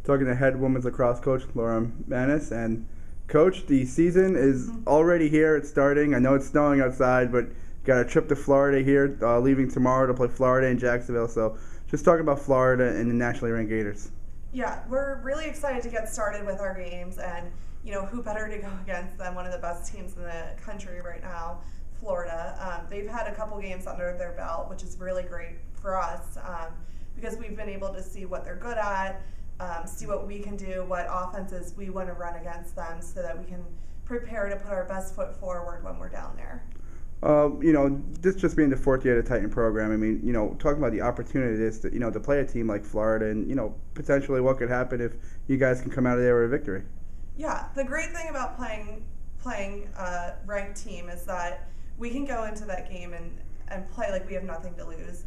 talking to head women's lacrosse coach Laura Maness. And coach, the season is already here. It's starting. I know it's snowing outside, but got a trip to Florida here, leaving tomorrow to play Florida in Jacksonville. So just talking about Florida and the nationally ranked Gators. Yeah, we're really excited to get started with our games, and who better to go against than one of the best teams in the country right now, Florida. They've had a couple games under their belt, which is really great for us because we've been able to see what they're good at, see what we can do, what offenses we want to run against them, so that we can prepare to put our best foot forward when we're down there. This just being the fourth year of the Titan program, I mean, talking about the opportunity it is to, to play a team like Florida and, potentially what could happen if you guys can come out of there with a victory. Yeah, the great thing about playing a ranked team is that we can go into that game and play like we have nothing to lose.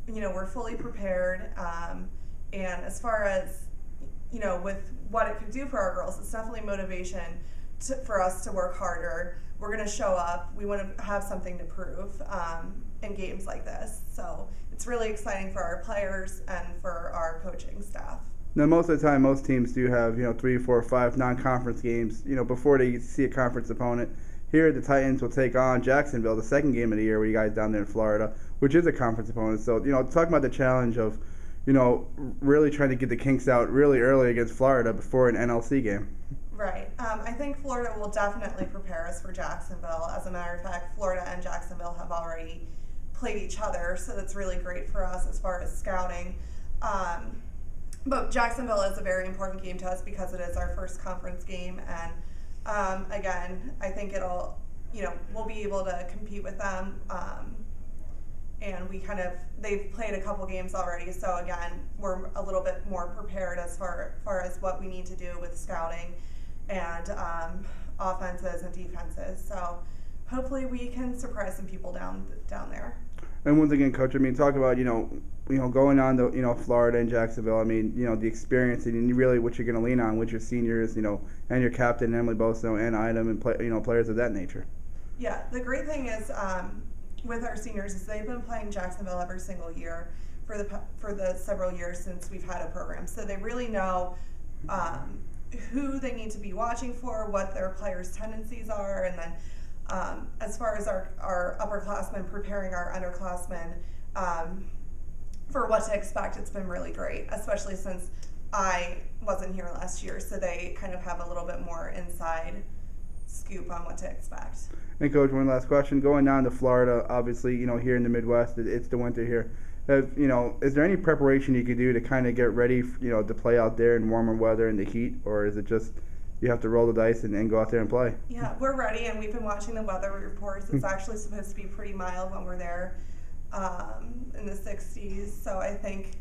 We're fully prepared, and as far as, with what it could do for our girls, it's definitely motivation for us to work harder. We're going to show up. We want to have something to prove in games like this. So it's really exciting for our players and for our coaching staff. Now, most of the time, most teams do have, 3, 4, 5 non-conference games, before they see a conference opponent. Here, the Titans will take on Jacksonville, the second game of the year, with you guys down there in Florida, which is a conference opponent. So, talking about the challenge of, really trying to get the kinks out really early against Florida before an NLC game. Right. I think Florida will definitely prepare us for Jacksonville. As a matter of fact, Florida and Jacksonville have already played each other, so that's really great for us as far as scouting. But Jacksonville is a very important game to us because it is our first conference game, and again, I think we'll be able to compete with them. And they've played a couple games already, so again, we're a little bit more prepared as far as what we need to do with scouting and offenses and defenses. So hopefully we can surprise some people down there. And once again, Coach, I mean, talk about, going on to, Florida and Jacksonville. I mean, the experience and really what you're going to lean on with your seniors, and your captain, Emily Boso, and Idem, and, players of that nature. Yeah, the great thing is with our seniors is they've been playing Jacksonville every single year for the several years since we've had a program. So they really know who they need to be watching for, what their players' tendencies are, and then as far as our upperclassmen preparing our underclassmen for what to expect, it's been really great, especially since I wasn't here last year, so they kind of have a little bit more inside scoop on what to expect. And Coach, one last question. Going down to Florida, obviously, here in the Midwest, it's the winter here. Is there any preparation you could do to kind of get ready, to play out there in warmer weather in the heat, or is it just you have to roll the dice and go out there and play? Yeah, we're ready, and we've been watching the weather reports. It's actually supposed to be pretty mild when we're there in the 60s, so I think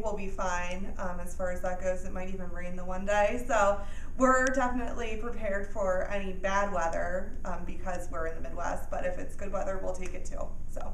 we'll be fine as far as that goes. It might even rain the one day, so we're definitely prepared for any bad weather because we're in the Midwest, but if it's good weather, we'll take it too. So.